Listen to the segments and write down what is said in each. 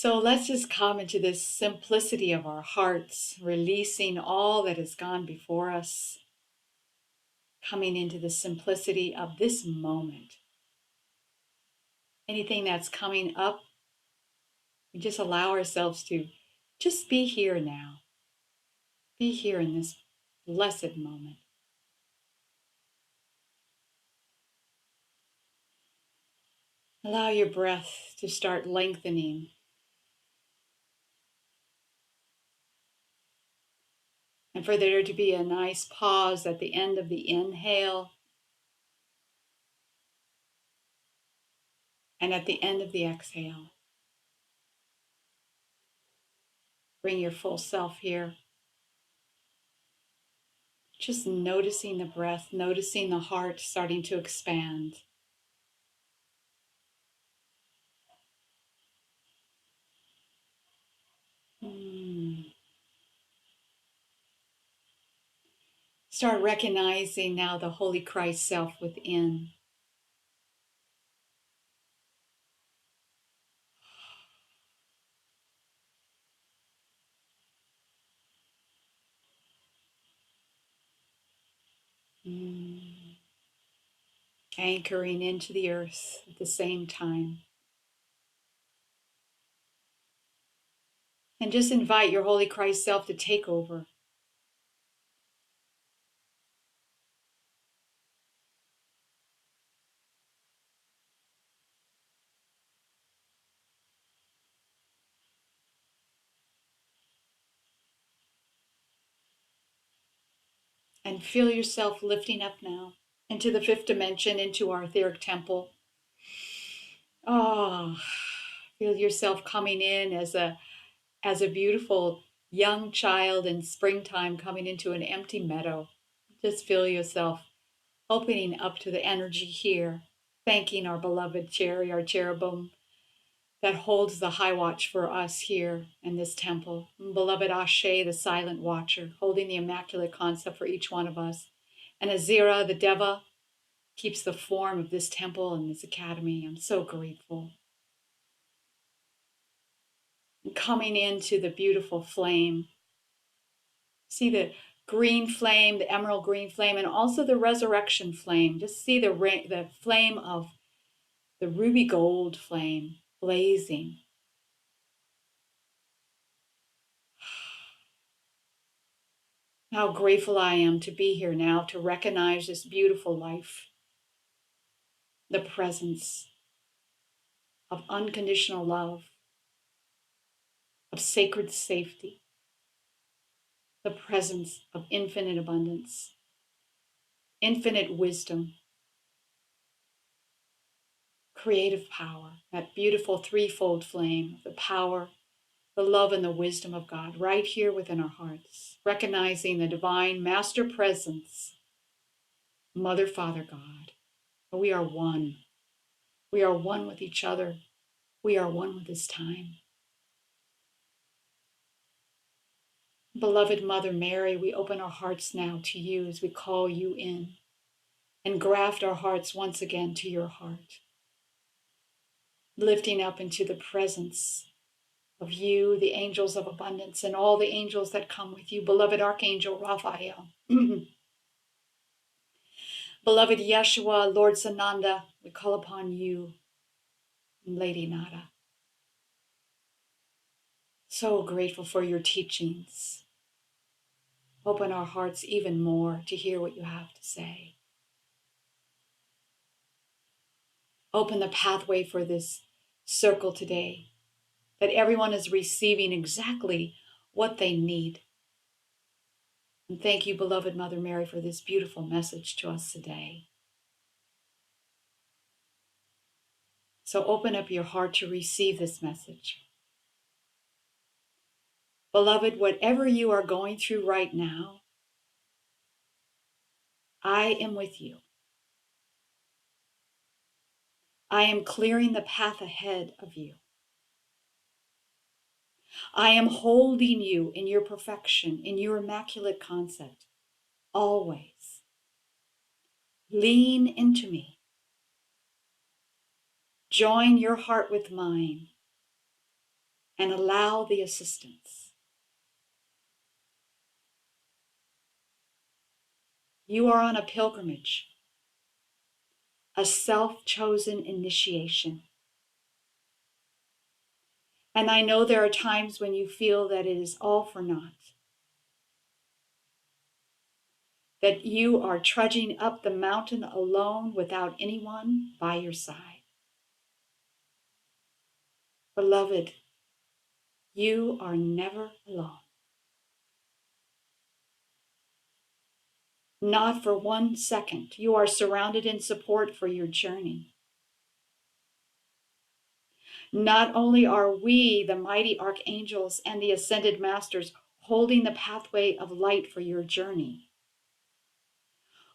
So let's just come into this simplicity of our hearts, releasing all that has gone before us, coming into the simplicity of this moment. Anything that's coming up, we just allow ourselves to just be here now, be here in this blessed moment. Allow your breath to start lengthening. And for there to be a nice pause at the end of the inhale and at the end of the exhale. Bring your full self here. Just noticing the breath, noticing the heart starting to expand. Start recognizing now the Holy Christ self within. Anchoring into the earth at the same time. And just invite your Holy Christ self to take over. And feel yourself lifting up now into the fifth dimension, into our etheric temple. Oh, feel yourself coming in as a beautiful young child in springtime coming into an empty meadow. Just feel yourself opening up to the energy here, thanking our beloved cherry, our cherubim that holds the high watch for us here in this temple. Beloved Ashe, the silent watcher, holding the immaculate concept for each one of us. And Azira, the Deva, keeps the form of this temple and this academy. I'm so grateful. And coming into the beautiful flame. See the green flame, the emerald green flame, and also the resurrection flame. Just see the flame of the ruby gold flame blazing. How grateful I am to be here now, to recognize this beautiful life, the presence of unconditional love, of sacred safety, the presence of infinite abundance, infinite wisdom, creative power, that beautiful threefold flame, the power, the love, and the wisdom of God right here within our hearts, recognizing the divine master presence, Mother, Father, God. We are one. We are one with each other. We are one with this time. Beloved Mother Mary, we open our hearts now to you as we call you in and graft our hearts once again to your heart, lifting up into the presence of you, the angels of abundance, and all the angels that come with you, beloved Archangel Raphael, beloved Yeshua, Lord Sananda, we call upon you, Lady Nada. So grateful for your teachings. Open our hearts even more to hear what you have to say. Open the pathway for this circle today, that everyone is receiving exactly what they need. And thank you, beloved Mother Mary, for this beautiful message to us today. So open up your heart to receive this message. Beloved, whatever you are going through right now, I am with you. I am clearing the path ahead of you. I am holding you in your perfection, in your immaculate concept, always. Lean into me. Join your heart with mine. and allow the assistance. You are on a pilgrimage, a self-chosen initiation. And I know there are times when you feel that it is all for naught, that you are trudging up the mountain alone without anyone by your side. Beloved, you are never alone. Not for 1 second. You are surrounded in support for your journey. Not only are we, the mighty archangels and the ascended masters, holding the pathway of light for your journey,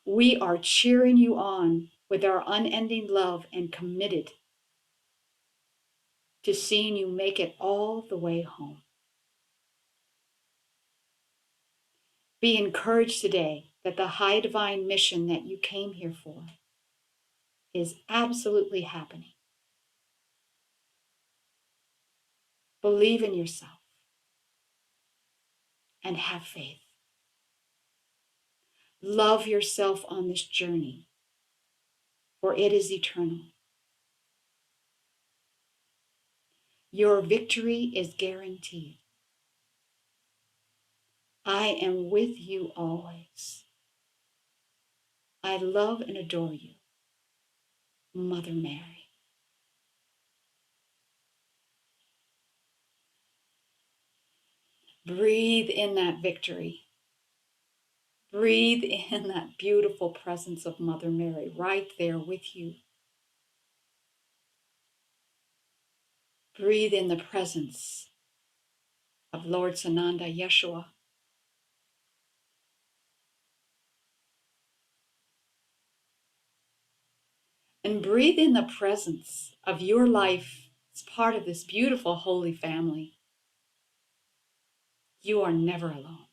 we are cheering you on with our unending love and committed to seeing you make it all the way home. Be encouraged today that the high divine mission that you came here for is absolutely happening. Believe in yourself and have faith. Love yourself on this journey, for it is eternal. Your victory is guaranteed. I am with you always. I love and adore you, Mother Mary. Breathe in that victory. Breathe in that beautiful presence of Mother Mary right there with you. Breathe in the presence of Lord Sananda Yeshua. And breathe in the presence of your life as part of this beautiful holy family. You are never alone.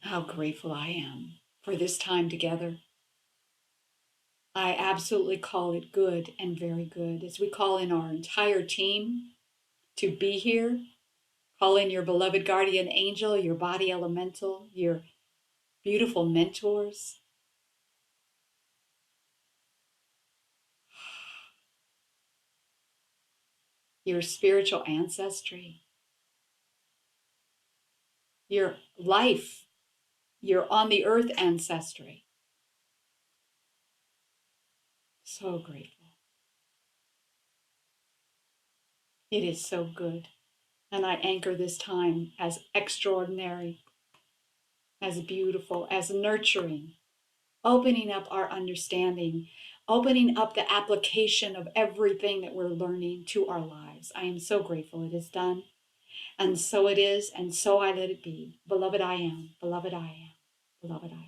How grateful I am for this time together. I absolutely call it good and very good as we call in our entire team to be here. Call in your beloved guardian angel, your body elemental, your beautiful mentors. Your spiritual ancestry, your life, your on the earth ancestry. So grateful. It is so good. And I anchor this time as extraordinary, as beautiful, as nurturing, opening up our understanding, opening up the application of everything that we're learning to our lives. I am so grateful it is done. And so it is, and so I let it be. Beloved, I am. Beloved, I am. Beloved, I am.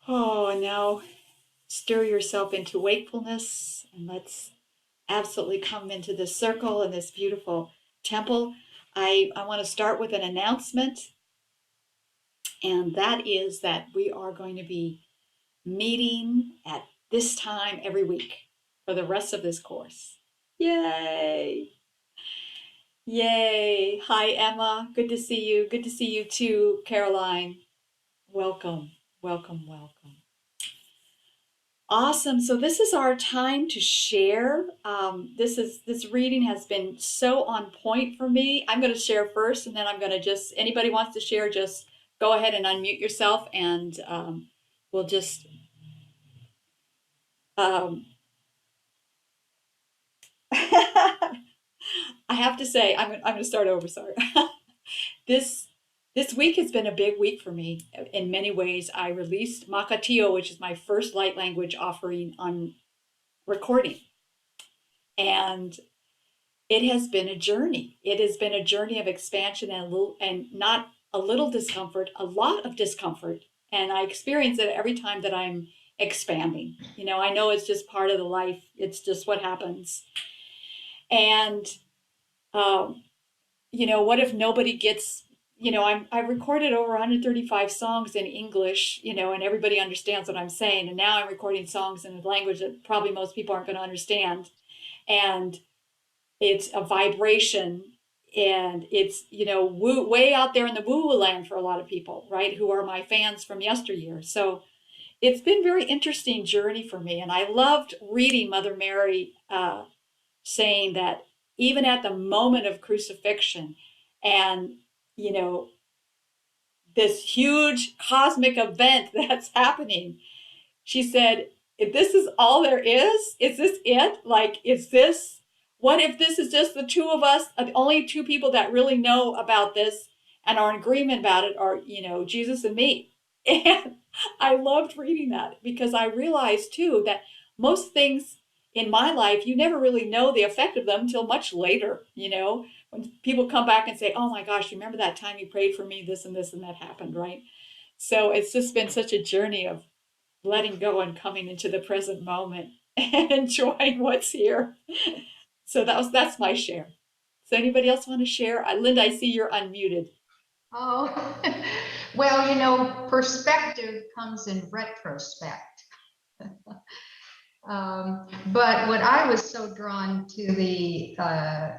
Oh, and now stir yourself into wakefulness, and let's absolutely come into this circle and this beautiful temple. I want to start with an announcement, and that is that we are going to be meeting at this time every week for the rest of this course. Yay! Yay! Hi, Emma. Good to see you. Good to see you too, Caroline. Welcome, welcome, welcome. Awesome. So this is our time to share. This reading has been so on point for me. I'm going to share first, and then I'm going to just anybody wants to share, just go ahead and unmute yourself, and we'll just um, I have to say, I'm going to start over. Sorry. this this week has been a big week for me in many ways. I released Makatio, which is my first light language offering on recording, and it has been a journey. It has been a journey of expansion and not a little discomfort, a lot of discomfort. And I experience it every time that I'm expanding. I know it's just part of the life. It's just what happens. And um, what if nobody gets, I've recorded over 135 songs in English, and everybody understands what I'm saying. And now I'm recording songs in a language that probably most people aren't going to understand. And it's a vibration, and it's, way out there in the woo-woo land for a lot of people, right? Who are my fans from yesteryear. So it's been a very interesting journey for me. And I loved reading Mother Mary saying that even at the moment of crucifixion and, you know, this huge cosmic event that's happening, she said, if this is all there is this it? Like, what if this is just the two of us, the only two people that really know about this and are in agreement about it are, Jesus and me. And I loved reading that because I realized too that most things in my life, you never really know the effect of them until much later, when people come back and say, oh my gosh, you remember that time you prayed for me, this and that happened, right? So it's just been such a journey of letting go and coming into the present moment and enjoying what's here. So that's my share. Does anybody else want to share? Linda, I see you're unmuted. Oh, well, perspective comes in retrospect. But what I was so drawn to the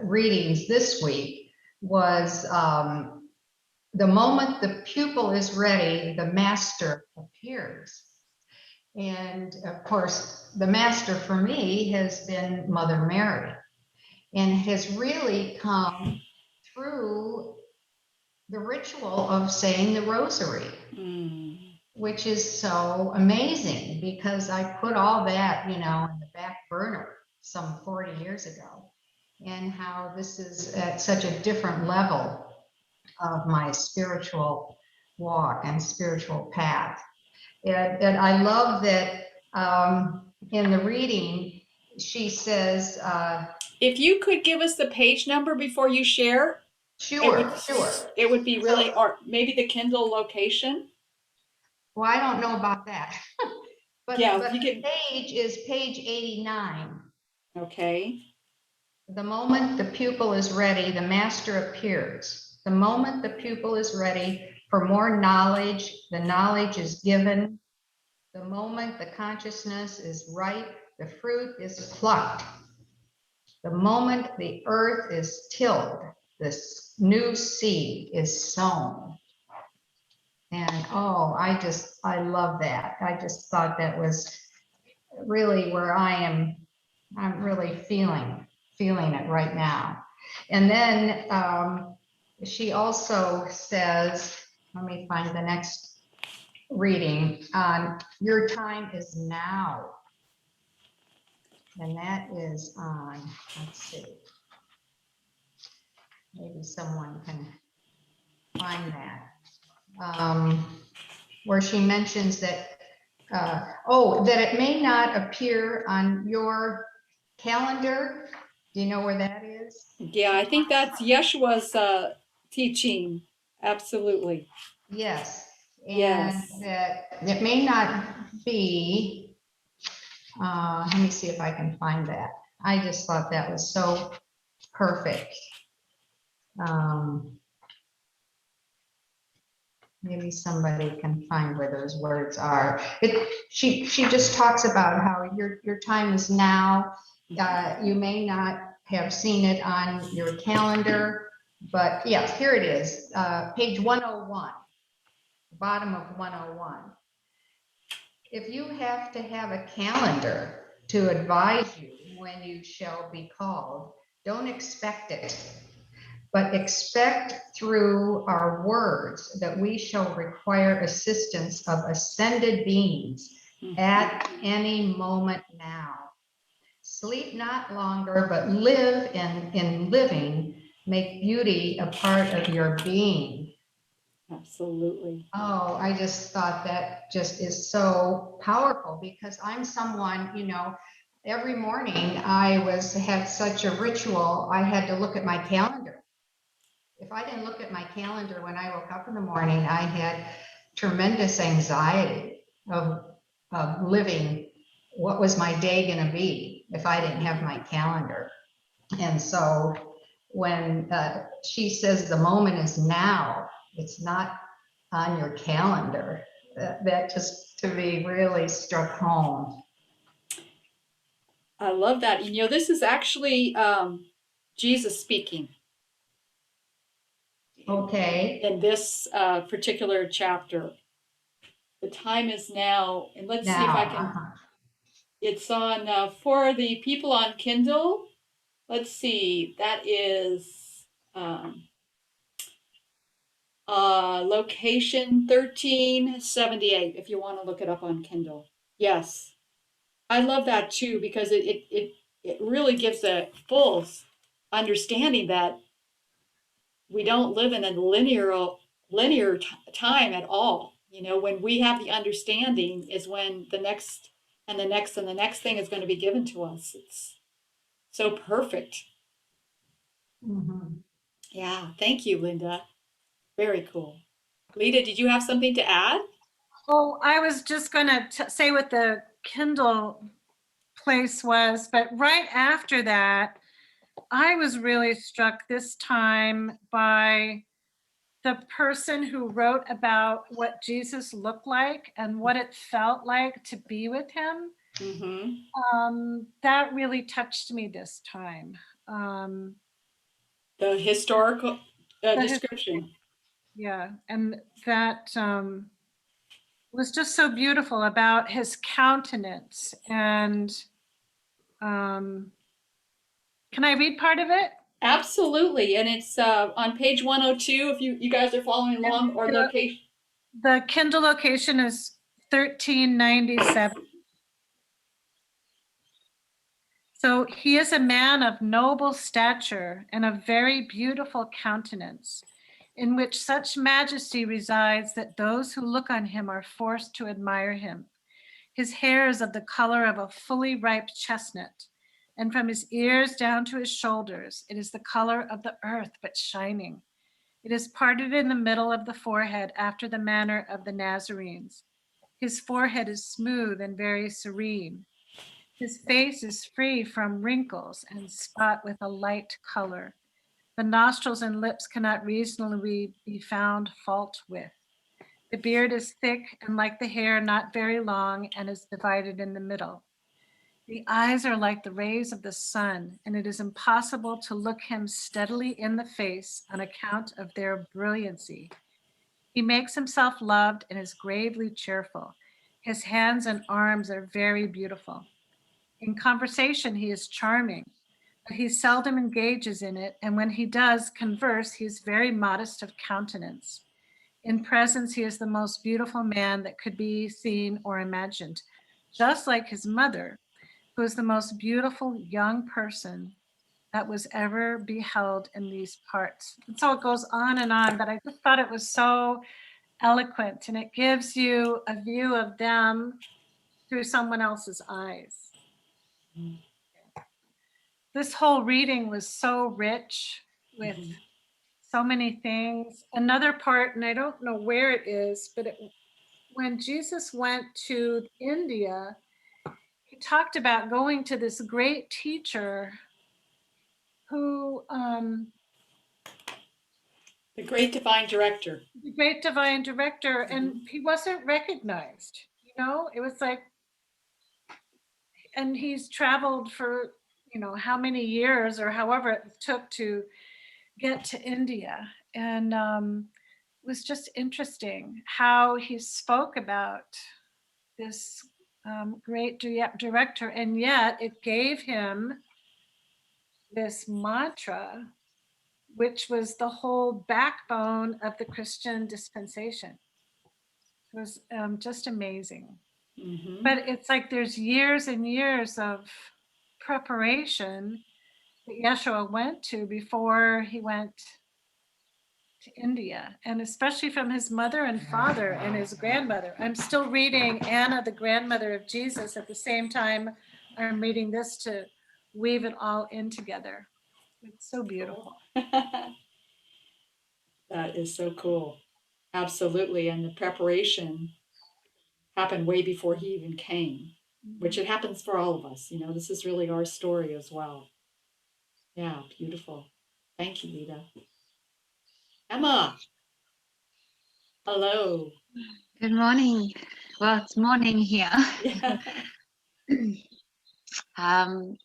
readings this week was the moment the pupil is ready, the master appears. And of course, the master for me has been Mother Mary, and has really come through the ritual of saying the rosary, which is so amazing because I put all that, in the back burner some 40 years ago, and how this is at such a different level of my spiritual walk and spiritual path. And I love that in the reading, she says, if you could give us the page number before you share, sure. It would be really, or maybe the Kindle location. Well, I don't know about that. But, yeah, but the page is page 89. Okay. The moment the pupil is ready, the master appears. The moment the pupil is ready for more knowledge, the knowledge is given. The moment the consciousness is ripe, the fruit is plucked. The moment the earth is tilled, this new seed is sown. And I love that. I just thought that was really where I'm really feeling it right now. And then she also says, let me find the next reading, your time is now. And that is on, let's see, maybe someone can find that, where she mentions that, that it may not appear on your calendar. Do you know where that is? Yeah, I think that's Yeshua's teaching. Absolutely. Yes. And yes. That it may not be, let me see if I can find that. I just thought that was so perfect. Maybe somebody can find where those words are. She just talks about how your time is now. You may not have seen it on your calendar, but yes, here it is, page 101, bottom of 101. If you have to have a calendar to advise you when you shall be called, don't expect it, but expect through our words that we shall require assistance of ascended beings at any moment now. sleep not longer, but live in living, make beauty a part of your being. Absolutely. Oh, I just thought that just is so powerful because I'm someone, every morning had such a ritual. I had to look at my calendar. If I didn't look at my calendar when I woke up in the morning, I had tremendous anxiety of living. What was my day going to be if I didn't have my calendar? And so when she says the moment is now, it's not on your calendar, that just to me really struck home. I love that. And this is actually Jesus speaking Okay. in this particular chapter. The time is now, and let's see if I Now, can. It's on for the people on Kindle. Let's see. That is location 1378. If you want to look it up on Kindle. Yes, I love that too because it really gives a full understanding that we don't live in a linear time at all. When we have the understanding is when the next and the next and the next thing is going to be given to us. It's so perfect. mhm. Yeah, thank you, Linda. Very cool. Lita, did you have something to add? Oh, I was just going to say what the Kindle place was, but right after that, I was really struck this time by the person who wrote about what Jesus looked like and what it felt like to be with him. Mm-hmm. That really touched me this time. The historical The description. Yeah, and that was just so beautiful about his countenance. And can I read part of it? Absolutely, and it's on page 102 if you guys are following along, or location. The Kindle location is 1397. So he is a man of noble stature and a very beautiful countenance, in which such majesty resides that those who look on him are forced to admire him. His hair is of the color of a fully ripe chestnut, and from his ears down to his shoulders, it is the color of the earth, but shining. It is parted in the middle of the forehead after the manner of the Nazarenes. His forehead is smooth and very serene. His face is free from wrinkles and spot with a light color. The nostrils and lips cannot reasonably be found fault with. The beard is thick and like the hair, not very long, and is divided in the middle. The eyes are like the rays of the sun, and it is impossible to look him steadily in the face on account of their brilliancy. He makes himself loved and is gravely cheerful. His hands and arms are very beautiful. In conversation, he is charming, but he seldom engages in it, and when he does converse, he is very modest of countenance. In presence, he is the most beautiful man that could be seen or imagined, just like his mother, who is the most beautiful young person that was ever beheld in these parts. And so it goes on, but I just thought it was so eloquent, and it gives you a view of them through someone else's eyes. This whole reading was so rich with so many things. Another part, and I don't know where it is, but when Jesus went to India, he talked about going to this great teacher who, The great divine director. the great divine director, and he wasn't recognized. It was like, and he's traveled for, how many years or however it took to get to India. And it was just interesting how he spoke about this great director, and yet it gave him this mantra, which was the whole backbone of the Christian dispensation. It was just amazing. Mm-hmm. But it's like there's years and years of preparation that Yeshua went to before he went to India, and especially from his mother and father and his grandmother. I'm still reading Anna, the grandmother of Jesus, at the same time I'm reading this to weave it all in together. It's so beautiful. That is so cool. Absolutely. And the preparation happened way before he even came, which it happens for all of us. This is really our story as well. Yeah, beautiful. Thank you, Lita. Emma, hello. Good morning. Well, it's morning here. Yeah. Um,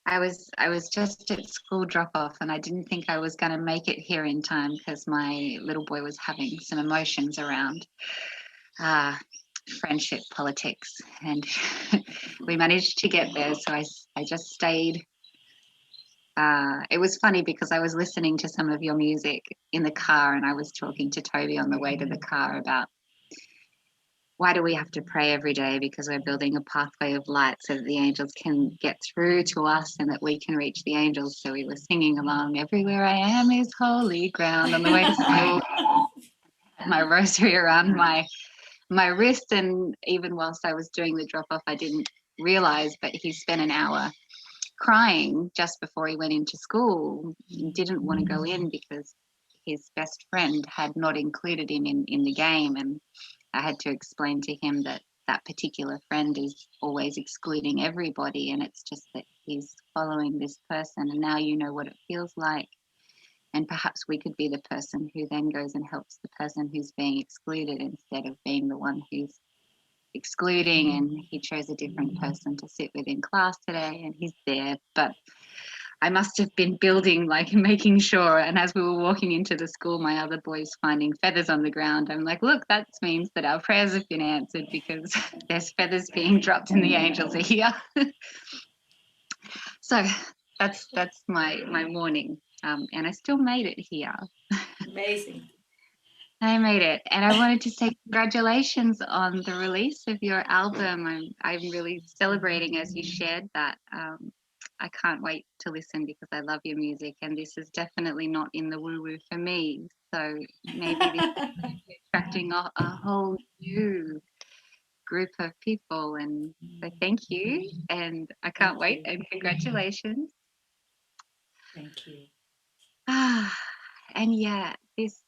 I was just at school drop off, and I didn't think I was going to make it here in time because my little boy was having some emotions around uh, friendship politics, and we managed to get there. So I just stayed. It was funny because I was listening to some of your music in the car, and I was talking to Toby on the way to the car about why do we have to pray every day? Because we're building a pathway of light so that the angels can get through to us and that we can reach the angels. So we were singing along, everywhere I am is holy ground on the way to school. My rosary around my wrist, and even whilst I was doing the drop off, I didn't realize, but he spent an hour crying just before he went into school. He didn't want to go in because his best friend had not included him in the game, and I had to explain to him that that particular friend is always excluding everybody, and it's just that he's following this person, and now you know what it feels like. And perhaps we could be the person who then goes and helps the person who's being excluded instead of being the one who's excluding. And he chose a different person to sit with in class today, and he's there. But I must have been building, like making sure. And as we were walking into the school, my other boys finding feathers on the ground. I'm like, look, that means that our prayers have been answered because there's feathers being dropped and the angels are here. So that's my morning. And I still made it here. Amazing. I made it, and I wanted to say congratulations on the release of your album. I'm really celebrating as you shared that. I can't wait to listen because I love your music, and this is definitely not in the woo woo for me. So maybe this is attracting a whole new group of people, and so thank you, and I can't Thank wait, you. and congratulations. Thank you. And yeah, this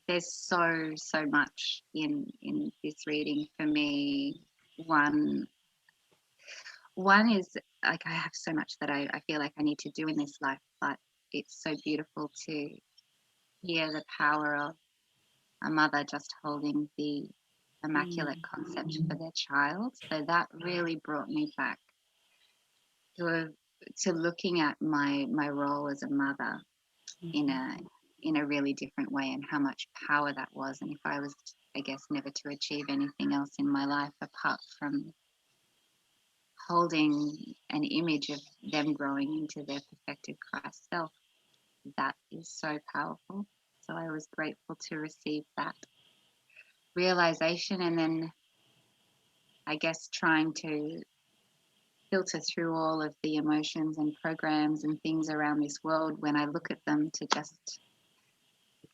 there's so much in this reading for me. One is like I have so much that I feel like I need to do in this life, but it's so beautiful to hear the power of a mother just holding the immaculate concept for their child. So that really brought me back to looking at my role as a mother in a really different way, and how much power that was. And if I was, I guess, never to achieve anything else in my life apart from holding an image of them growing into their perfected Christ self, that is so powerful. So I was grateful to receive that realization, and then I guess trying to filter through all of the emotions and programs and things around this world when I look at them, to just,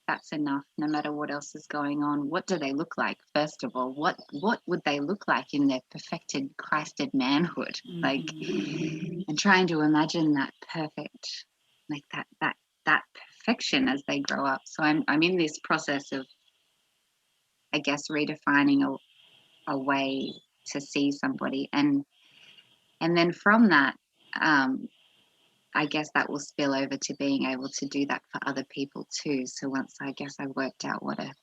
that's enough. No matter what else is going on, what do they look like? First of all, what would they look like in their perfected Christed manhood? Like, and trying to imagine that perfect, like that perfection as they grow up. So I'm in this process of, I guess, redefining a way to see somebody, and then from that, I guess that will spill over to being able to do that for other people too. So once I guess I worked out what a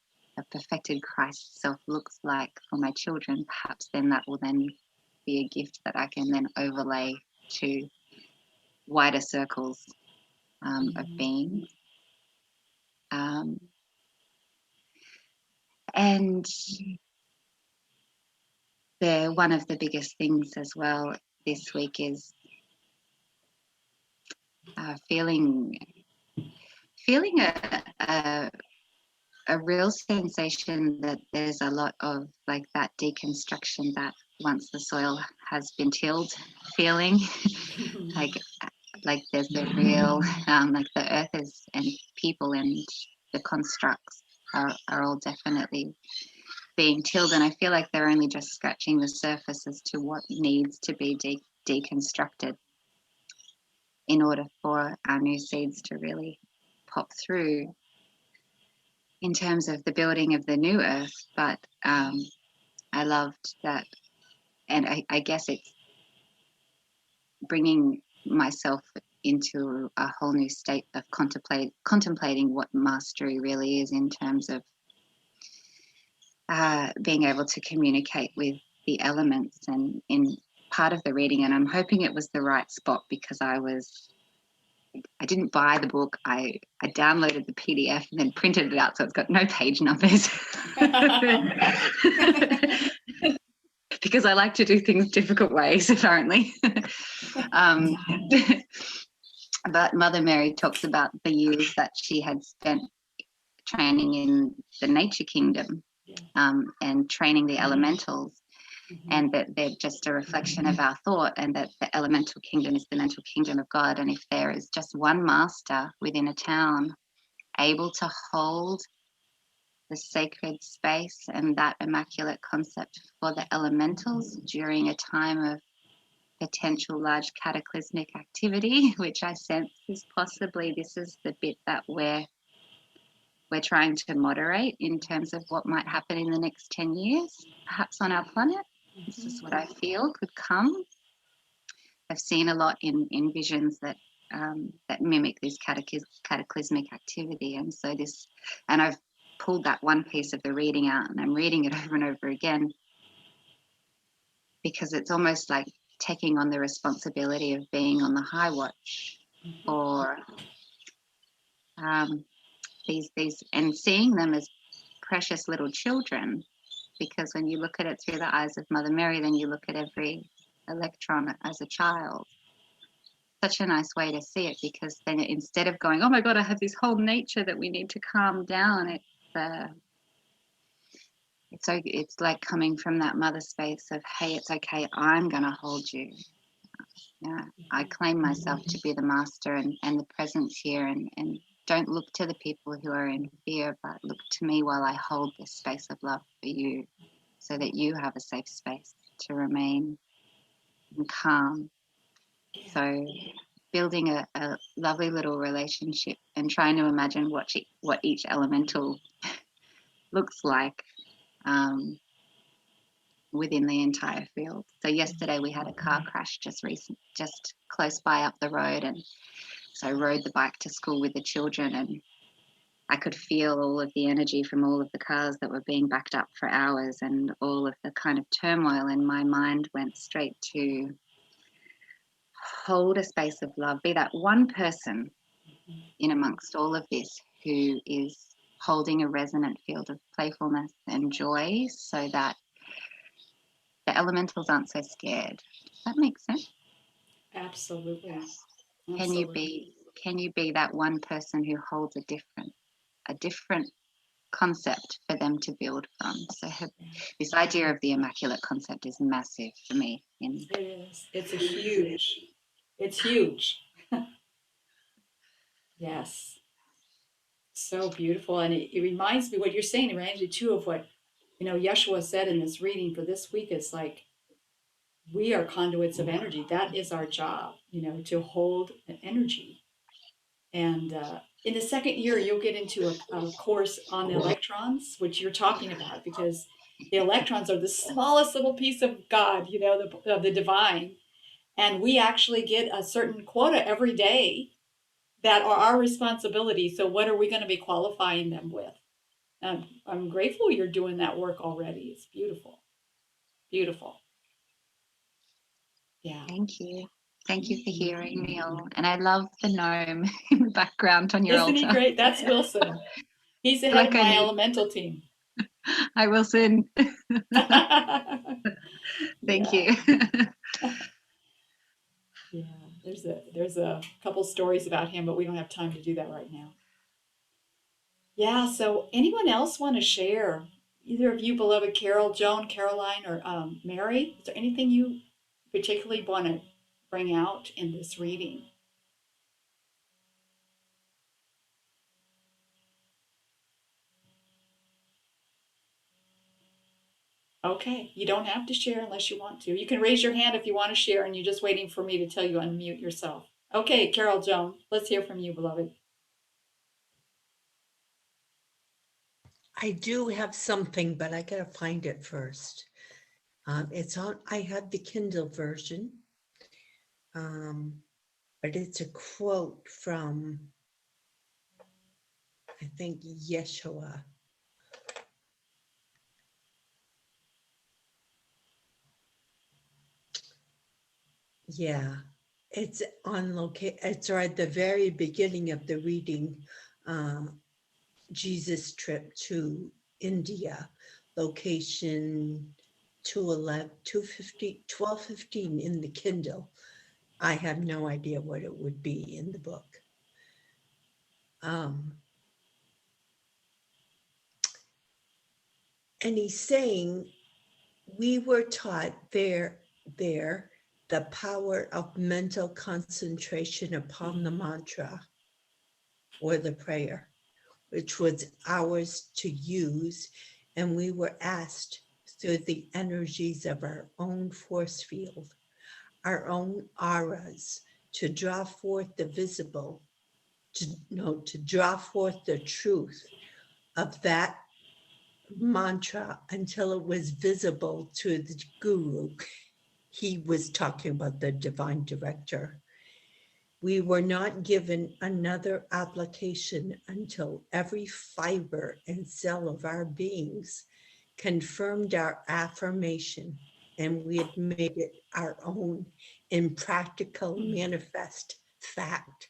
perfected Christ self looks like for my children, perhaps then that will then be a gift that I can then overlay to wider circles of beings. And one of the biggest things as well this week is feeling a real sensation that there's a lot of like that deconstruction that once the soil has been tilled feeling. like like there's a real like the earth is, and people and the constructs are all definitely being tilled, and I feel like they're only just scratching the surface as to what needs to be deconstructed in order for our new seeds to really pop through in terms of the building of the new earth. But I loved that, and I guess it's bringing myself into a whole new state of contemplating what mastery really is in terms of being able to communicate with the elements. And in part of the reading, and I'm hoping it was the right spot, because I didn't buy the book. I downloaded the PDF and then printed it out, so it's got no page numbers. Because I like to do things difficult ways, apparently. um, but Mother Mary talks about the years that she had spent training in the nature kingdom, and training the elementals, and that they're just a reflection of our thought, and that the elemental kingdom is the mental kingdom of God. And if there is just one master within a town able to hold the sacred space and that immaculate concept for the elementals during a time of potential large cataclysmic activity, which I sense is possibly, this is the bit that we're trying to moderate in terms of what might happen in the next 10 years, perhaps on our planet. This is what I feel could come. I've seen a lot in visions that that mimic this cataclysmic activity, and so this, and I've pulled that one piece of the reading out, and I'm reading it over and over again, because it's almost like taking on the responsibility of being on the high watch for these, and seeing them as precious little children. Because when you look at it through the eyes of Mother Mary, then you look at every electron as a child. Such a nice way to see it, because then instead of going, oh my God, I have this whole nature that we need to calm down, it's like coming from that mother space of, hey, it's okay, I'm gonna hold you. Yeah, I claim myself to be the master and the presence here, and don't look to the people who are in fear, but look to me while I hold this space of love for you, so that you have a safe space to remain and calm. So building a lovely little relationship and trying to imagine what each elemental looks like within the entire field. So yesterday we had a car crash just close by up the road, and so I rode the bike to school with the children, and I could feel all of the energy from all of the cars that were being backed up for hours, and all of the kind of turmoil, and my mind went straight to hold a space of love, be that one person in amongst all of this who is holding a resonant field of playfulness and joy, so that the elementals aren't so scared. Does that make sense? Absolutely. Can you be that one person who holds a different concept for them to build from? So this idea of the immaculate concept is massive for me. It is. It's huge. Yes. So beautiful. And it reminds me, what you're saying, it reminds me too of what, Yeshua said in this reading for this week. It's like, we are conduits of energy. That is our job, to hold an energy. And in the second year, you'll get into a course on the electrons, which you're talking about, because the electrons are the smallest little piece of God, of the divine. And we actually get a certain quota every day that are our responsibility. So what are we going to be qualifying them with? I'm grateful you're doing that work already. It's beautiful. Beautiful. Yeah. Thank you. Thank you for hearing me all. And I love the gnome in the background on your Isn't altar. he great? That's Wilson. He's the head of my elemental team. Hi, Wilson. Thank you. Yeah, there's a couple stories about him, but we don't have time to do that right now. Yeah, so anyone else want to share? Either of you, beloved Carol, Joan, Caroline, or Mary? Is there anything you particularly want to bring out in this reading? Okay, you don't have to share unless you want to. You can raise your hand if you want to share and you're just waiting for me to tell you unmute yourself. Okay, Carol Joan, let's hear from you, beloved. I do have something, but I gotta find it first. It's on, I have the Kindle version. But it's a quote from, I think, Yeshua. Yeah, it's on it's right at the very beginning of the reading, Jesus trip to India, location 211, 250, 1215 in the Kindle. I have no idea what it would be in the book. And he's saying, we were taught there, the power of mental concentration upon the mantra or the prayer, which was ours to use. And we were asked through the energies of our own force field, our own auras, to draw forth the visible, to draw forth the truth of that mantra until it was visible to the guru. He was talking about the divine director. We were not given another application until every fiber and cell of our beings confirmed our affirmation, and we had made it our own in practical manifest fact.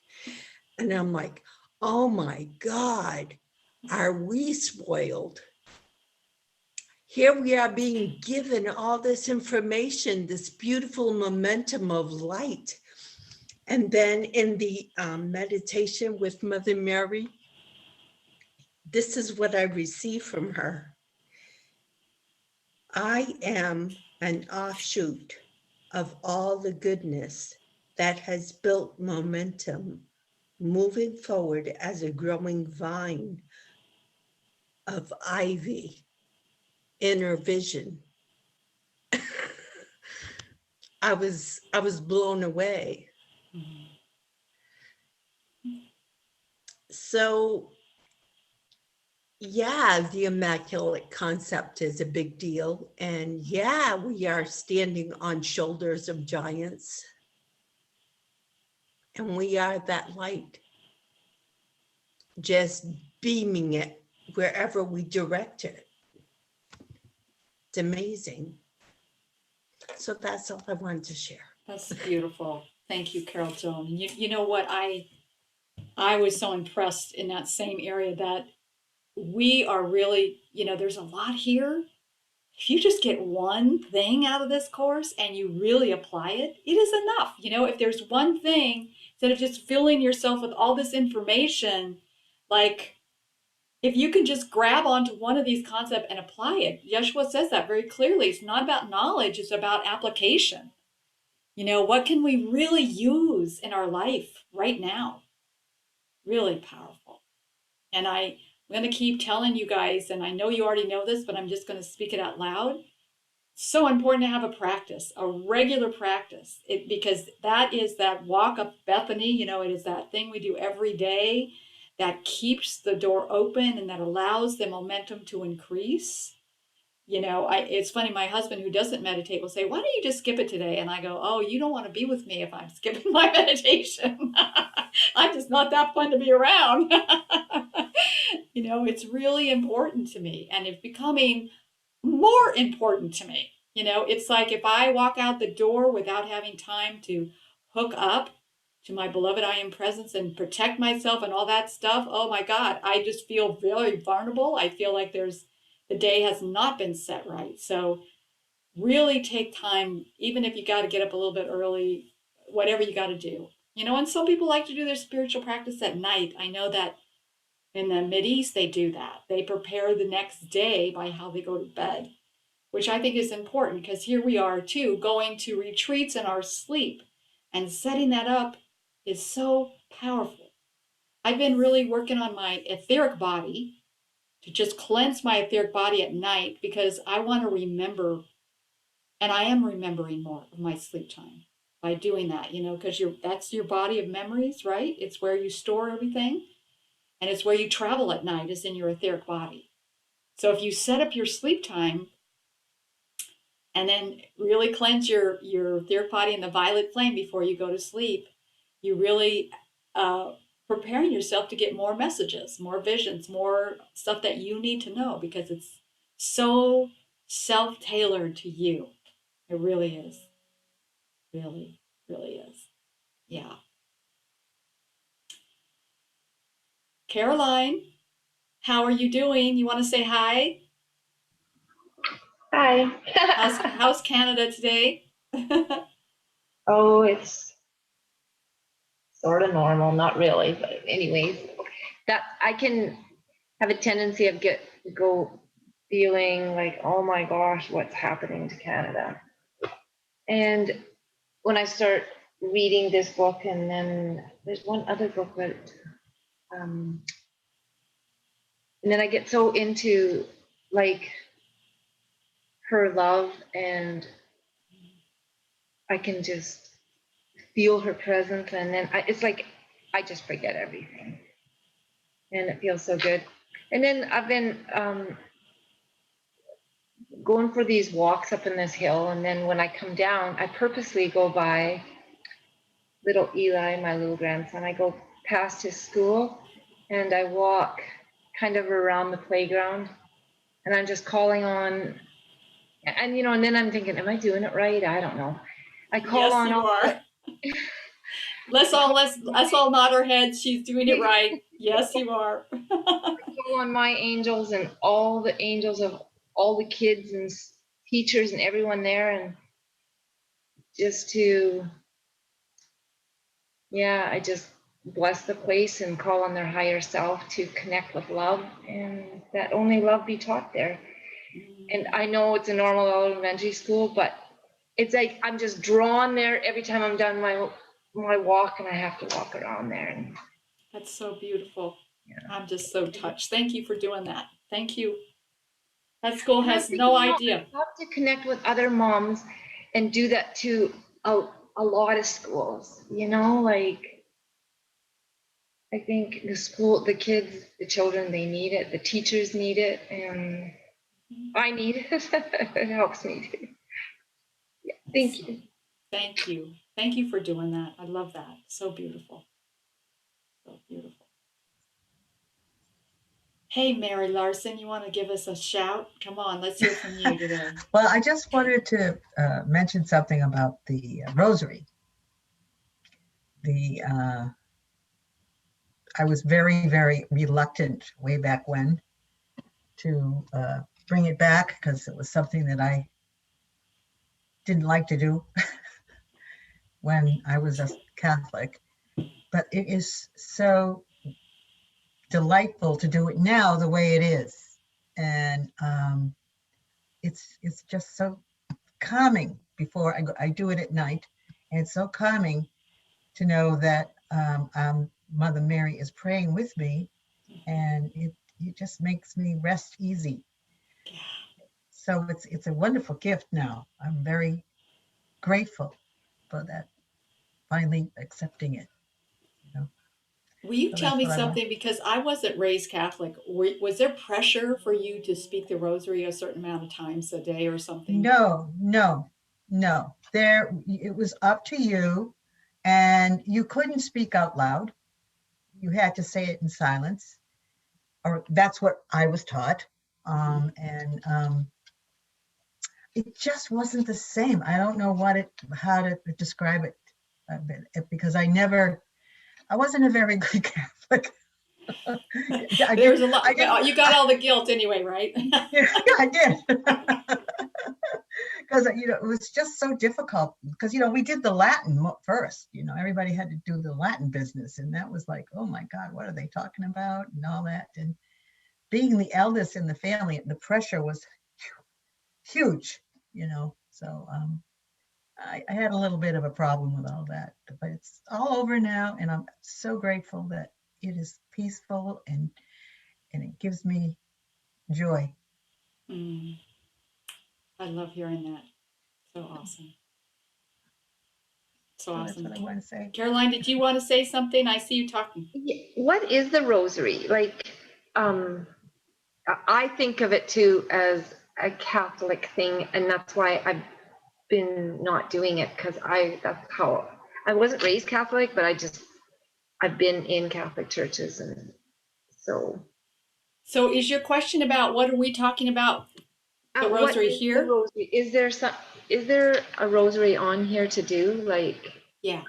And I'm like, oh my God, are we spoiled? Here we are being given all this information, this beautiful momentum of light. And then in the meditation with Mother Mary, this is what I received from her. I am an offshoot of all the goodness that has built momentum, moving forward as a growing vine of ivy, inner vision. I was blown away. So yeah, the Immaculate Concept is a big deal. And yeah, we are standing on shoulders of giants. And we are that light, just beaming it wherever we direct it. It's amazing. So that's all I wanted to share. That's beautiful. Thank you, Carol Joan. You know what? I was so impressed in that same area that we are really, there's a lot here. If you just get one thing out of this course and you really apply it, it is enough. If there's one thing, instead of just filling yourself with all this information, like if you can just grab onto one of these concepts and apply it, Yeshua says that very clearly. It's not about knowledge, it's about application. What can we really use in our life right now? Really powerful. And I'm going to keep telling you guys, and I know you already know this, but I'm just going to speak it out loud. So important to have a practice, a regular practice, because that is that walk up Bethany. It is that thing we do every day that keeps the door open and that allows the momentum to increase. It's funny, my husband, who doesn't meditate, will say, why don't you just skip it today? And I go, oh, you don't want to be with me if I'm skipping my meditation. I'm just not that fun to be around. It's really important to me, and it's becoming more important to me. It's like if I walk out the door without having time to hook up to my beloved I am presence and protect myself and all that stuff, oh my God, I just feel very vulnerable. I feel like the day has not been set right. So really take time, even if you got to get up a little bit early, whatever you got to do. And some people like to do their spiritual practice at night. I know that in the Mideast, they do that. They prepare the next day by how they go to bed. which I think is important because here we are too, going to retreats in our sleep, and setting that up is so powerful. I've been really working on my etheric body to just cleanse my etheric body at night because I want to remember, and I am remembering more of my sleep time by doing that, because that's your body of memories, right? It's where you store everything, and it's where you travel at night, is in your etheric body. So if you set up your sleep time and then really cleanse your etheric body in the violet flame before you go to sleep, you really preparing yourself to get more messages, more visions, more stuff that you need to know, because it's so self-tailored to you. It really is. Really, really is. Yeah. Caroline, how are you doing? You want to say hi? Hi. How's Canada today? Oh, it's sort of normal, not really, but anyways, that I can have a tendency of go feeling like, oh my gosh, what's happening to Canada? And when I start reading this book, and then there's one other book that, and then I get so into like her love, and I can just feel her presence, and then it's like I just forget everything, and it feels so good. And then I've been going for these walks up in this hill, and then when I come down, I purposely go by little Eli, my little grandson. I go past his school, and I walk kind of around the playground, and I'm just calling on, and and then I'm thinking, am I doing it right? I don't know. I call Yes, on you all are. Let's all nod our heads. She's doing it right. Yes, you are. call on my angels and all the angels of all the kids and teachers and everyone there, and just to, yeah, I just bless the place and call on their higher self to connect with love, and that only love be taught there. And I know it's a normal elementary school, but it's like I'm just drawn there every time I'm done my walk, and I have to walk around there. And That's so beautiful. yeah. I'm just so touched. Thank you for doing that. Thank you. That school And I'm has thinking, no idea. I have to connect with other moms and do that to a lot of schools, like I think the kids, the children, they need it, the teachers need it, and I need it. It helps me too. Yeah, thank you. Thank you. Thank you for doing that. I love that. So beautiful. So beautiful. Hey, Mary Larson, you want to give us a shout? Come on, let's hear from you today. Well, I just wanted to mention something about the rosary. I was very, very reluctant way back when to bring it back, because it was something that I didn't like to do when I was a Catholic. But it is so delightful to do it now the way it is. And it's just so calming before I do it at night. And it's so calming to know that Mother Mary is praying with me, and it just makes me rest easy. So it's a wonderful gift now. I'm very grateful for that, finally accepting it. Will you So tell that's me what I want. something? Because I wasn't raised Catholic. Was there pressure for you to speak the rosary a certain amount of times a day or something? No. It was up to you, and you couldn't speak out loud. You had to say it in silence, or that's what I was taught. And it just wasn't the same. I don't know how to describe it, because I wasn't a very good Catholic. There's a lot. You got all the guilt anyway, right? Yeah, I did. Because it was just so difficult, because we did the Latin first. Everybody had to do the Latin business, and that was like, oh my God, what are they talking about, and all that. And being the eldest in the family, the pressure was huge, so I had a little bit of a problem with all that, but it's all over now, and I'm so grateful that it is peaceful and it gives me joy. Mm, I love hearing that. So awesome. So So that's awesome. what I want to say. Caroline, did you want to say something? I see you talking. What is the rosary? Like, I think of it too as a Catholic thing, and that's why I've been not doing it, because that's how I wasn't raised Catholic, but I've been in Catholic churches, and so. So is your question about what are we talking about? The What rosary is the here? rosary? Is there a rosary on here to do? Like, Yeah.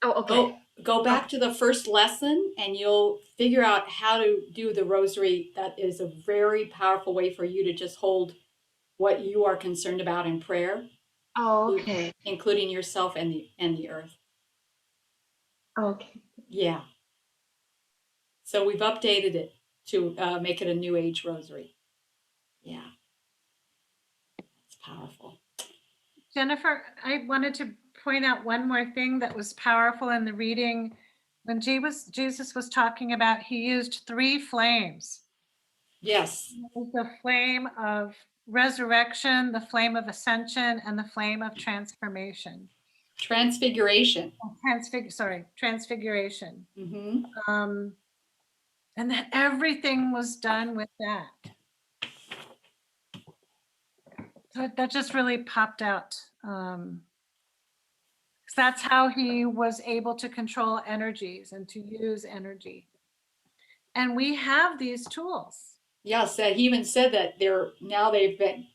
oh, okay. Go back to the first lesson and you'll figure out how to do the rosary. That is a very powerful way for you to just hold what you are concerned about in prayer, Oh, okay. including yourself and the earth. Okay. Yeah. So we've updated it to make it a New Age rosary. Yeah. It's powerful. Jennifer, I wanted to point out one more thing that was powerful in the reading. When Jesus was talking about, he used 3 flames. Yes. The flame of resurrection, the flame of ascension, and the flame of transformation. Transfiguration. Transfiguration. Mm-hmm. And that everything was done with that. So that just really popped out. 'Cause that's how he was able to control energies and to use energy. And we have these tools. Yes, he even said that they've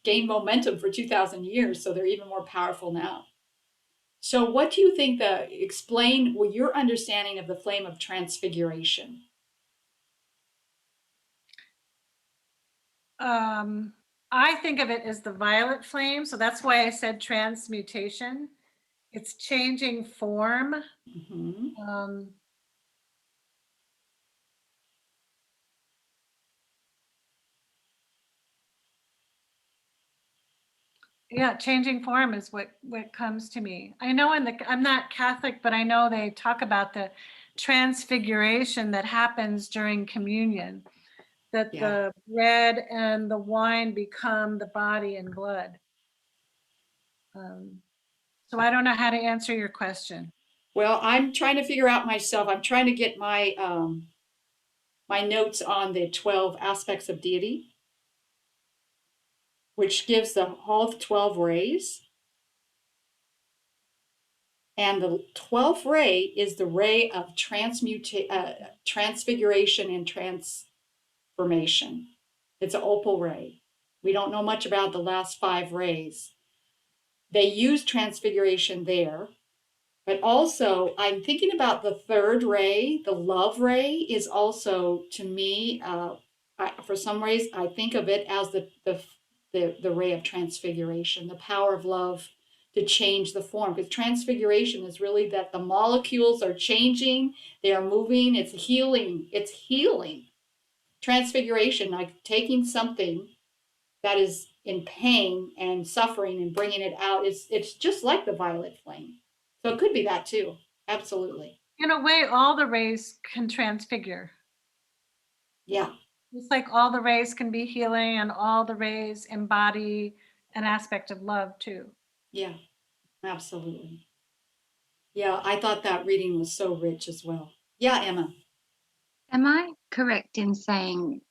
gained momentum for 2,000 years, so they're even more powerful now. So, what do you think? Explain your understanding of the flame of transfiguration. I think of it as the violet flame, so that's why I said transmutation. It's changing form. Mm-hmm. Yeah, changing form is what comes to me. I know I'm not Catholic, but I know they talk about the transfiguration that happens during communion, that Yeah. the bread and the wine become the body and blood. So I don't know how to answer your question. Well, I'm trying to figure out myself. I'm trying to get my my notes on the 12 aspects of deity, which gives all 12 rays. And the 12th ray is the ray of transfiguration and transformation. It's an opal ray. We don't know much about the last 5 rays. They use transfiguration there, but also I'm thinking about the 3rd ray. The love ray is also, to me, for some ways, I think of it as the ray of transfiguration, the power of love to change the form, because transfiguration is really that the molecules are changing, they are moving, it's healing. Transfiguration, like taking something that is in pain and suffering and bringing it out, it's just like the violet flame. So it could be that too. Absolutely. In a way, all the rays can transfigure. Yeah. It's like all the rays can be healing and all the rays embody an aspect of love too. Yeah. Absolutely. Yeah, I thought that reading was so rich as well. Yeah, Emma. Am I correct in saying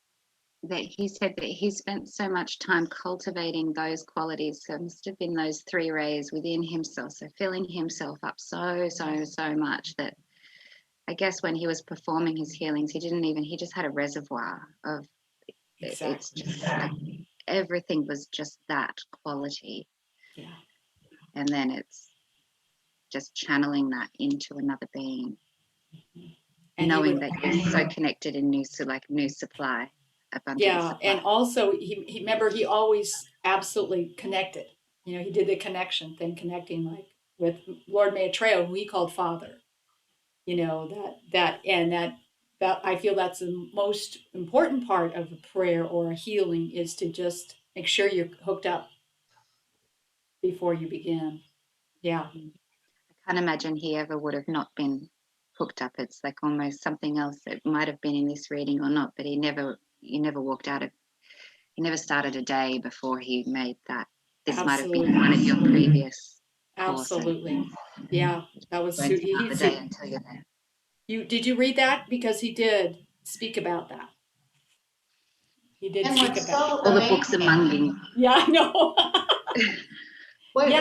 that he said that he spent so much time cultivating those qualities? So it must have been those 3 rays within himself. So filling himself up so much that I guess when he was performing his healings, he just had a reservoir of it's Exactly. just like everything was just that quality. Yeah. And then it's just channeling that into another being, And knowing that you're so connected in new supply, abundant yeah, supply. and also he remember he always absolutely connected. He did the connection thing, connecting like with Lord Maitreya, who he called Father. That I feel that's the most important part of a prayer or a healing, is to just make sure you're hooked up before you begin. Yeah. I can't imagine he ever would have not been hooked up. It's like almost something else that might have been in this reading or not, but he never walked out of, he never started a day before he made that. This might have been Absolutely. one of your previous courses. Absolutely. And Yeah, that was won't start the day he, until you're there. you did you read that? Because he did speak about that. He did And speak what's about. so All the books are amazing, munging. Yeah, I know. what, Yeah.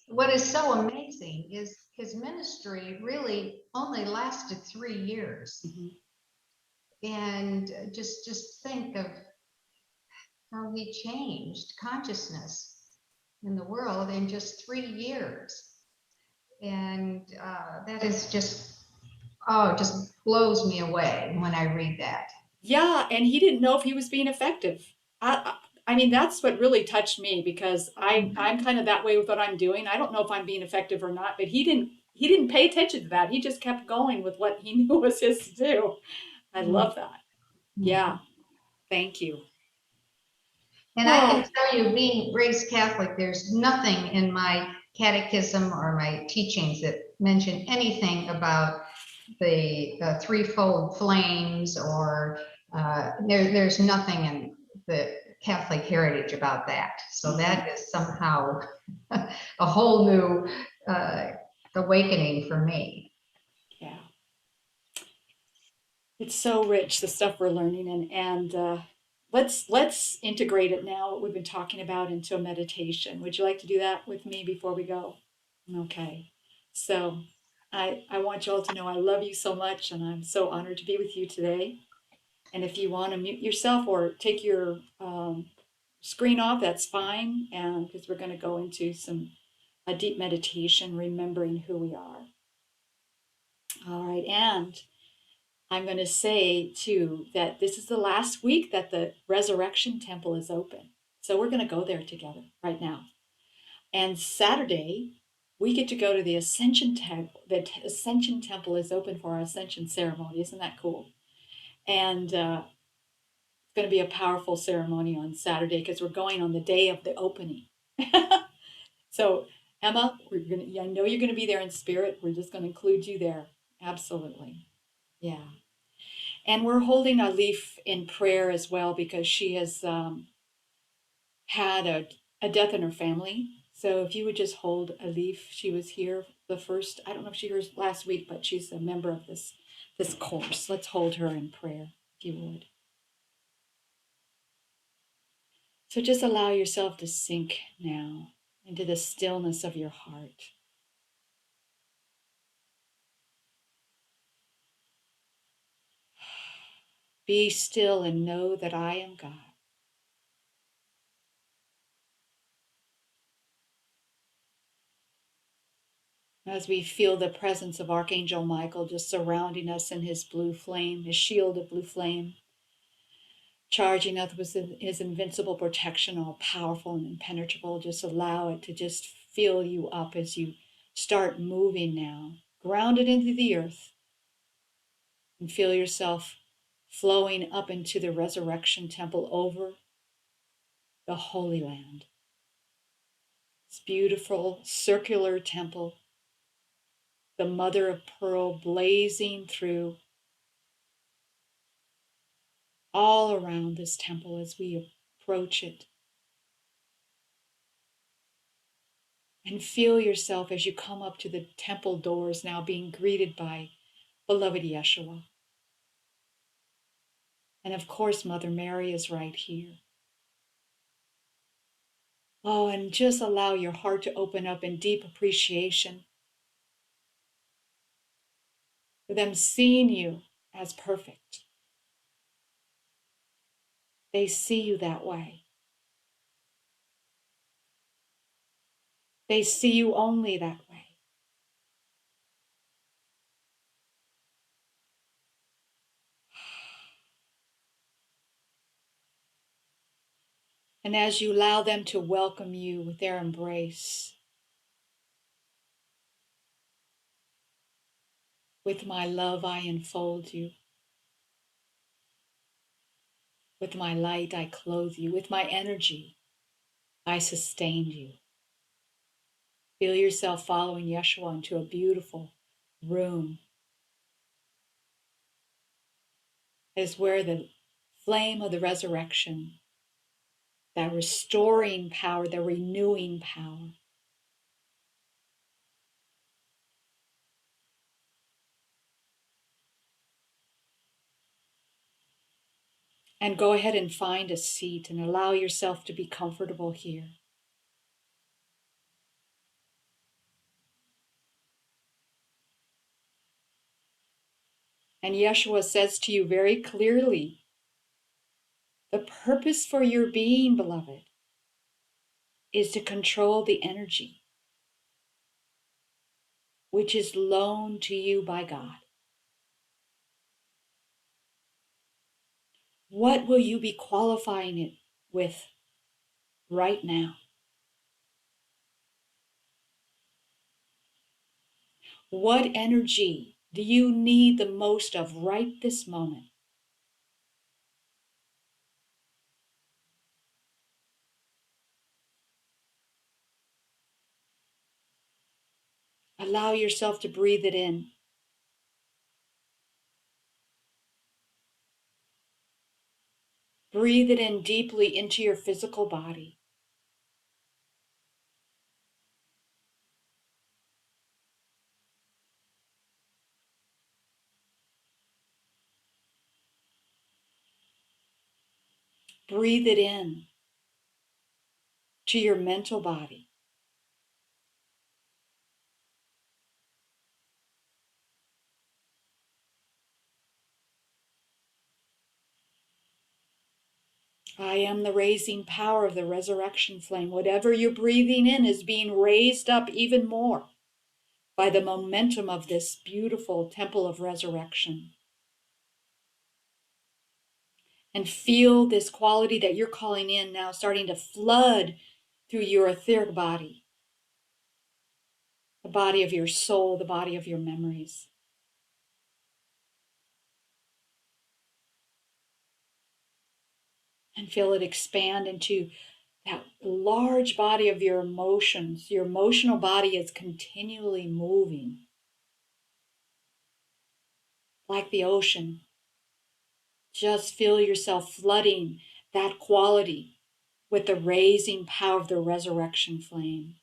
what is so amazing is his ministry really only lasted 3 years. Mhm. And just think of how he changed consciousness in the world in just 3 years. And that is just, oh, it just blows me away when I read that. Yeah, and he didn't know if he was being effective. I mean, that's what really touched me because I'm kind of that way with what I'm doing. I don't know if I'm being effective or not, but he didn't pay attention to that. He just kept going with what he knew was his to do. I love that. Yeah, thank you. And I can Oh, tell you, being raised Catholic, there's nothing in my catechism or my teachings that mention anything about the threefold flames or there's nothing in the Catholic heritage about that. So that is somehow a whole new awakening for me. yeah. It's so rich, the stuff we're learning, and let's integrate it now, what we've been talking about, into a meditation. Would you like to do that with me before we go? Okay. So I want you all to know I love you so much, and I'm so honored to be with you today. And if you want to mute yourself or take your screen off, that's fine. And because we're going to go into a deep meditation, remembering who we are. All right, and I'm going to say too that this is the last week that the Resurrection Temple is open. So we're going to go there together right now. And Saturday, we get to go to the Ascension Temple. The Ascension Temple is open for our Ascension ceremony. Isn't that cool? And it's going to be a powerful ceremony on Saturday because we're going on the day of the opening. So, Emma, I know you're going to be there in spirit. We're just going to include you there. Absolutely. Yeah. And we're holding a leaf in prayer as well because she has had a death in her family. So if you would just hold a leaf, she was here the first, I don't know if she was last week, but she's a member of this course. Let's hold her in prayer, if you would. So just allow yourself to sink now into the stillness of your heart. Be still and know that I am God. As we feel the presence of Archangel Michael just surrounding us in his blue flame, his shield of blue flame, charging us with his invincible protection, all powerful and impenetrable, just allow it to just fill you up as you start moving now, grounded into the earth, and feel yourself flowing up into the Resurrection Temple over the Holy Land. This beautiful circular temple, the mother of pearl blazing through all around this temple as we approach it. And feel yourself as you come up to the temple doors now being greeted by beloved Yeshua. And of course, Mother Mary is right here. Oh, and just allow your heart to open up in deep appreciation for them seeing you as perfect. They see you that way. They see you only that way. And as you allow them to welcome you with their embrace, with my love I enfold you. With my light I clothe you. With my energy I sustain you. Feel yourself following Yeshua into a beautiful room. Is where the flame of the resurrection, that restoring power, the renewing power, and go ahead and find a seat and allow yourself to be comfortable here. And Yeshua says to you very clearly, the purpose for your being, beloved, is to control the energy which is loaned to you by God. What will you be qualifying it with right now? What energy do you need the most of right this moment? Allow yourself to breathe it in. Breathe it in deeply into your physical body. Breathe it in to your mental body. I am the raising power of the resurrection flame. Whatever you're breathing in is being raised up even more by the momentum of this beautiful temple of resurrection. And feel this quality that you're calling in now starting to flood through your etheric body, the body of your soul, the body of your memories. And feel it expand into that large body of your emotions. Your emotional body is continually moving like the ocean. Just feel yourself flooding that quality with the raising power of the resurrection flame.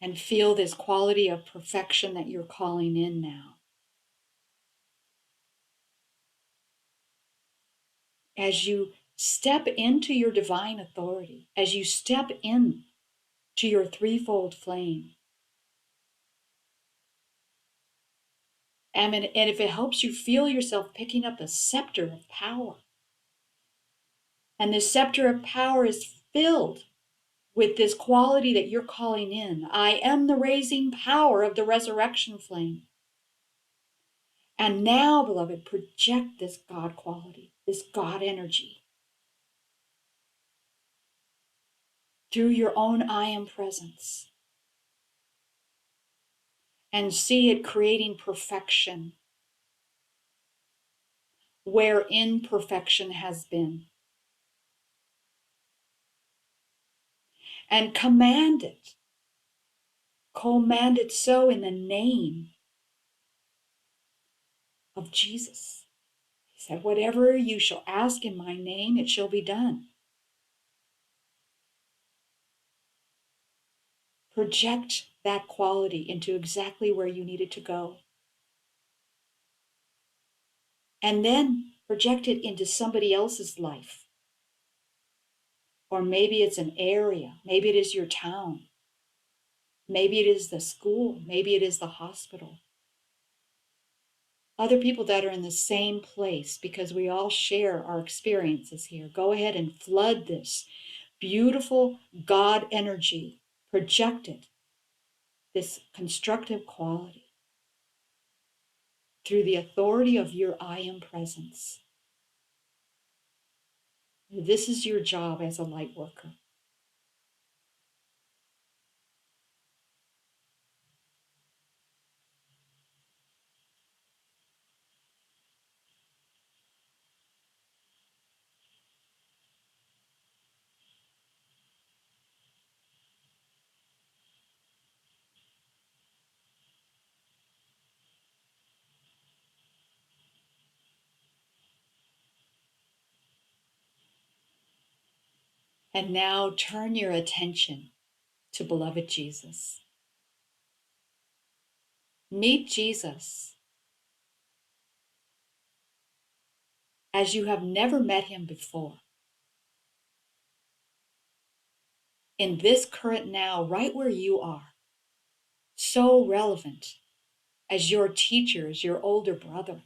And feel this quality of perfection that you're calling in now. As you step into your divine authority, as you step in to your threefold flame, and if it helps you, feel yourself picking up the scepter of power. And the scepter of power is filled with this quality that you're calling in. I am the raising power of the resurrection flame. And now, beloved, project this God quality, this God energy through your own I am presence. And see it creating perfection where imperfection has been. And command it so in the name of Jesus. He said, whatever you shall ask in my name, it shall be done. Project that quality into exactly where you need it to go. And then project it into somebody else's life. Or maybe it's an area. Maybe it is your town. Maybe it is the school. Maybe it is the hospital. Other people that are in the same place, because we all share our experiences here. Go ahead and flood this beautiful God energy. Project it, this constructive quality, through the authority of your I am presence. This is your job as a light worker. And now turn your attention to beloved Jesus. Meet Jesus as you have never met him before. In this current now, right where you are, so relevant as your teacher, as your older brother.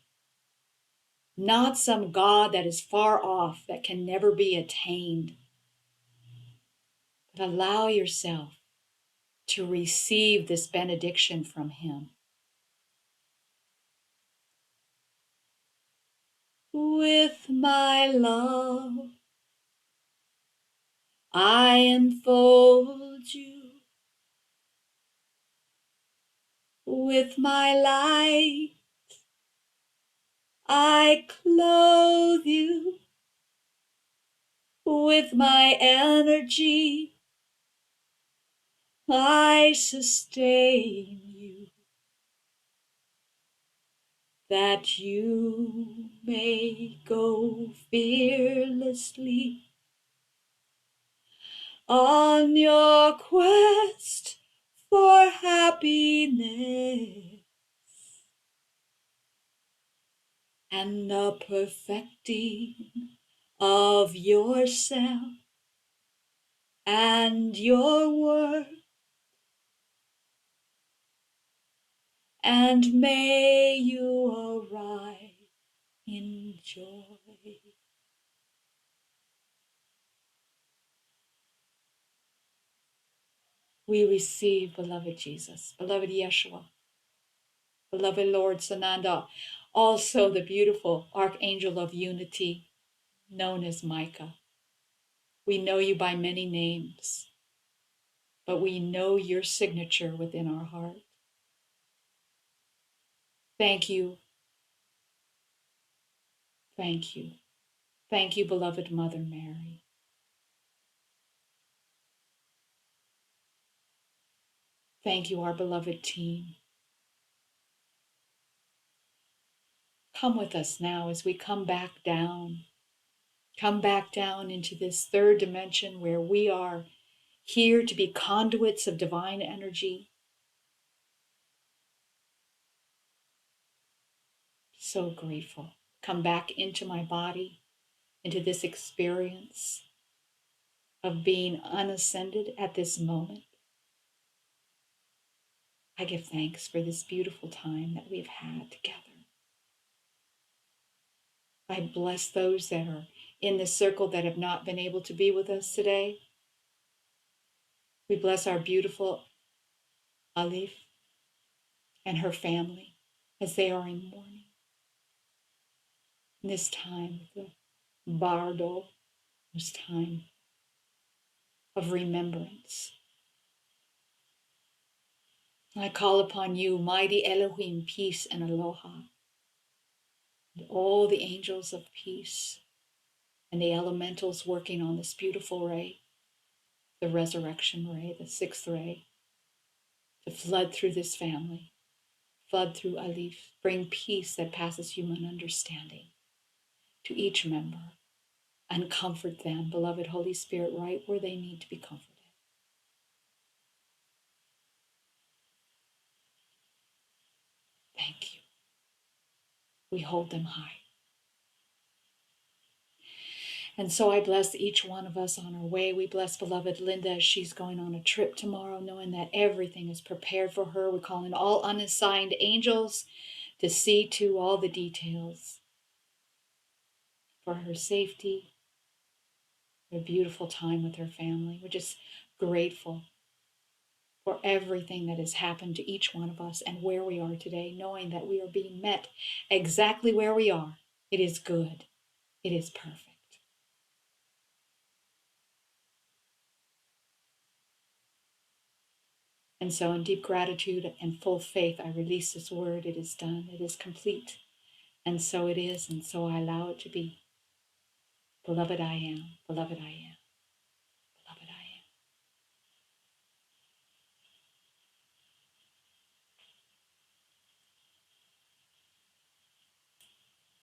Not some God that is far off, that can never be attained. But allow yourself to receive this benediction from him. With my love, I enfold you. With my light, I clothe you. With my energy, I sustain you, that you may go fearlessly on your quest for happiness and the perfecting of yourself and your work. And may you arrive in joy. We receive, beloved Jesus, beloved Yeshua, beloved Lord Sananda, also the beautiful Archangel of Unity, known as Micah. We know you by many names, but we know your signature within our heart. Thank you. Thank you. Thank you, beloved Mother Mary. Thank you, our beloved team. Come with us now as we come back down. Come back down into this third dimension where we are here to be conduits of divine energy. So grateful. Come back into my body, into this experience of being unascended at this moment. I give thanks for this beautiful time that we've had together. I bless those that are in the circle that have not been able to be with us today. We bless our beautiful Alif and her family as they are in mourning. In this time, the bardo, this time of remembrance. I call upon you, mighty Elohim, peace and aloha, and all the angels of peace and the elementals working on this beautiful ray, the resurrection ray, the sixth ray, to flood through this family, flood through Alif, bring peace that passes human understanding to each member, and comfort them, beloved Holy Spirit, right where they need to be comforted. Thank you. We hold them high. And so I bless each one of us on our way. We bless beloved Linda as she's going on a trip tomorrow, knowing that everything is prepared for her. We call in all unassigned angels to see to all the details for her safety, a beautiful time with her family. We're just grateful for everything that has happened to each one of us and where we are today, knowing that we are being met exactly where we are. It is good. It is perfect. And so in deep gratitude and full faith, I release this word. It is done. It is complete. And so it is. And so I allow it to be. Beloved, I am. Beloved, I am.